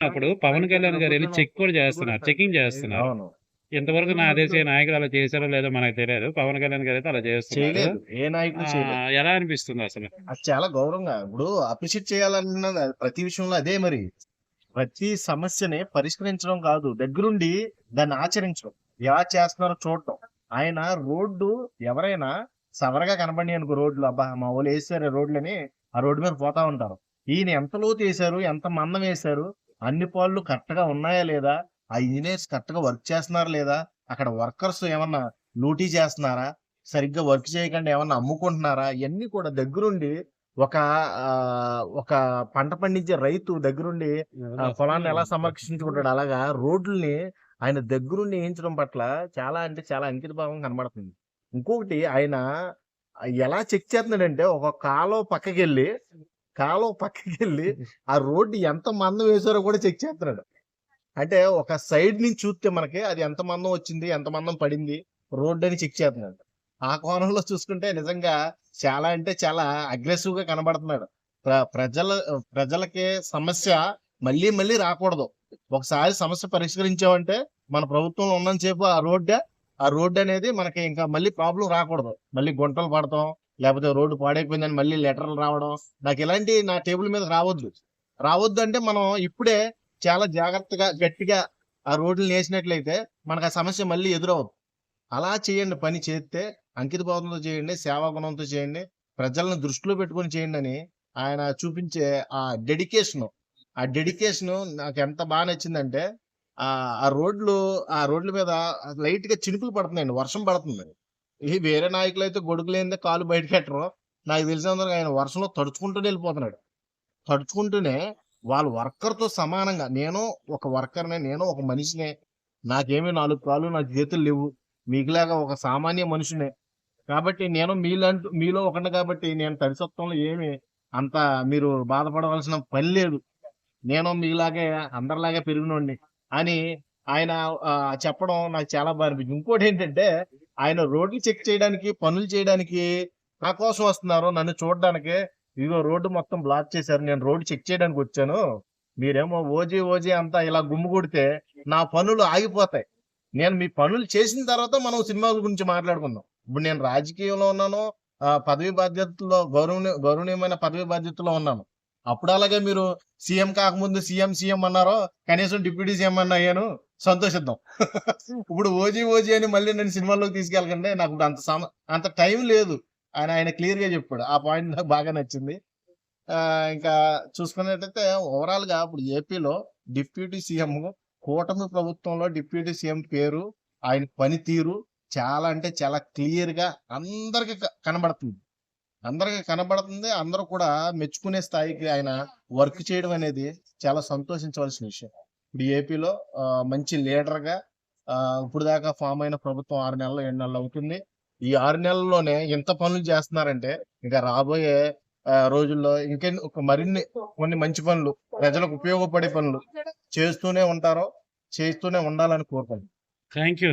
అప్పుడు పవన్ కళ్యాణ్ గారు వెళ్ళి చెక్ కూడా చేస్తున్నారు, చెకింగ్ చేస్తున్నారు. అవును. ఇంతవరకు నా తెలిసి ఏ నాయకుడు అలా చేశారో లేదో మనకు తెలియదు. పవన్ కళ్యాణ్ గారు అయితే అలా చేస్తున్నారు. చేయలేదు. ఏ నాయకుడు చేయలేదు. ఎలా అనిపిస్తుంది అసలు? అది చాలా గౌరవంగా ఇప్పుడు అప్రిషియేట్ చేయాలన్నది ప్రతి విషయంలో అదే మరి. ప్రతి సమస్యని పరిష్కరించడం కాదు, దగ్గరుండి దాన్ని ఆచరించడం. ఎలా చేస్తున్నారో చూడటం. ఆయన రోడ్డు ఎవరైనా సవరగా కనబడి అనుకో రోడ్లు, అబ్బా మా వాళ్ళు వేసారు రోడ్లని ఆ రోడ్డు మీద పోతా ఉంటారు. ఈయన ఎంత లోతు వేశారు, ఎంత మందం వేశారు, అన్ని పాళ్ళు కరెక్ట్ గా ఉన్నాయా లేదా, ఆ ఇంజనీర్స్ కరెక్ట్ గా వర్క్ చేస్తున్నారా లేదా, అక్కడ వర్కర్స్ ఏమన్నా లూటీ చేస్తున్నారా, సరిగ్గా వర్క్ చేయకుండా ఏమన్నా అమ్ముకుంటున్నారా, ఇవన్నీ కూడా దగ్గరుండి ఒక ఒక పంట పండించే రైతు దగ్గరుండి పొలాన్ని ఎలా సంరక్షించుకుంటాడు, అలాగా రోడ్లని ఆయన దగ్గరుండి వేయించడం పట్ల చాలా అంటే చాలా అంకిత భావం కనబడుతుంది. ఇంకొకటి ఆయన ఎలా చెక్ చేస్తున్నాడంటే ఒక కాలువ పక్కకెళ్ళి ఆ రోడ్డు ఎంత మందం వేసారో కూడా చెక్ చేస్తున్నాడు. అంటే ఒక సైడ్ నుంచి చూస్తే మనకి అది ఎంత మందం వచ్చింది, ఎంత మందం పడింది రోడ్డు అని చెక్ చేస్తున్నాడు. ఆ కోణంలో చూసుకుంటే నిజంగా చాలా అంటే చాలా అగ్రెసివ్ గా కనబడుతున్నాడు. ప్రజలకి సమస్య మళ్ళీ మళ్ళీ రాకూడదు. ఒకసారి సమస్య పరిష్కరించామంటే మన ప్రభుత్వంలో ఉన్నంతసేపు ఆ రోడ్డు అనేది మనకి ఇంకా మళ్ళీ ప్రాబ్లం రాకూడదు. మళ్ళీ గుంటలు పడతాం, లేకపోతే రోడ్డు పాడైపోయిందని మళ్ళీ లెటర్లు రావడం, నాకు ఇలాంటి నా టేబుల్ మీద రావద్దు అంటే మనం ఇప్పుడే చాలా జాగ్రత్తగా గట్టిగా ఆ రోడ్లు వేసినట్లయితే మనకు ఆ సమస్య మళ్ళీ ఎదురవదు. అలా చేయండి, పని చేస్తే అంకిత భావంతో చేయండి, సేవా గుణంతో చేయండి, ప్రజలను దృష్టిలో పెట్టుకొని చేయండి అని ఆయన చూపించే ఆ డెడికేషన్ నాకు ఎంత బాగా నచ్చిందంటే ఆ రోడ్ల మీద లైట్ గా చినుకులు పడుతున్నాయండి, వర్షం పడుతుంది. ఈ వేరే నాయకులు అయితే గొడుగులేందే కాలు బయట పెట్టరు. నాకు తెలిసినందుకు ఆయన వర్షంలో తడుచుకుంటూనే వెళ్ళిపోతున్నాడు. తడుచుకుంటూనే వాళ్ళ వర్కర్ తో సమానంగా, నేను ఒక వర్కర్నే, నేను ఒక మనిషినే, నాకేమీ 4 కాళ్ళు 4 చేతులు లేవు, మీకులాగా ఒక సామాన్య మనుషునే. కాబట్టి నేను మీలో ఒకటి కాబట్టి నేను తడిసత్వంలో ఏమి అంత మీరు బాధపడవలసిన పని లేదు. నేను మీలాగే అందరిలాగే పెరిగినోడిని అని ఆయన చెప్పడం నాకు చాలా బాగా అనిపించింది. ఇంకోటి ఏంటంటే ఆయన రోడ్లు చెక్ చేయడానికి, పనులు చేయడానికి నా కోసం వస్తున్నారు, నన్ను చూడడానికి. ఇదిగో రోడ్డు మొత్తం బ్లాక్ చేశారు, నేను రోడ్డు చెక్ చేయడానికి వచ్చాను, మీరేమో ఓజీ అంతా ఇలా గుమ్మిగూడితే నా పనులు ఆగిపోతాయి. నేను మీ పనులు చేసిన తర్వాత మనం సినిమాల గురించి మాట్లాడుకుందాం. ఇప్పుడు నేను రాజకీయంలో ఉన్నాను, పదవి బాధ్యతల్లో గౌరవనీయమైన పదవి బాధ్యతలో ఉన్నాను. అప్పుడు అలాగే మీరు సీఎం కాకముందు సీఎం అన్నారో, కనీసం డిప్యూటీ సీఎం అన్న అయ్యాను, సంతోషిద్దాం. ఇప్పుడు ఓజీ అని మళ్ళీ నేను సినిమాల్లోకి తీసుకెళ్ళకండి, నాకు అంత టైం లేదు అని ఆయన క్లియర్ గా చెప్పాడు. ఆ పాయింట్ నాకు బాగా నచ్చింది. ఇంకా చూసుకున్నట్టయితే ఓవరాల్ గా ఇప్పుడు ఏపీలో డిప్యూటీ సీఎం, కూటమి ప్రభుత్వంలో డిప్యూటీ సీఎం పేరు, ఆయన పనితీరు చాలా అంటే చాలా క్లియర్ గా అందరికి కనబడుతుంది. అందరూ కూడా మెచ్చుకునే స్థాయికి ఆయన వర్క్ చేయడం అనేది చాలా సంతోషించవలసిన విషయం. ఇప్పుడు ఏపీలో మంచి లీడర్ గా ఇప్పుడు దాకా ఫామ్ అయిన ప్రభుత్వం 6 నెలలు 7 నెలలు అవుతుంది. ఈ 6 నెలల్లోనే ఇంత పనులు చేస్తున్నారంటే ఇంకా రాబోయే రోజుల్లో మరిన్ని కొన్ని మంచి పనులు, ప్రజలకు ఉపయోగపడే పనులు చేస్తూనే ఉండాలని కోరుకుంటున్నాను. Thank you.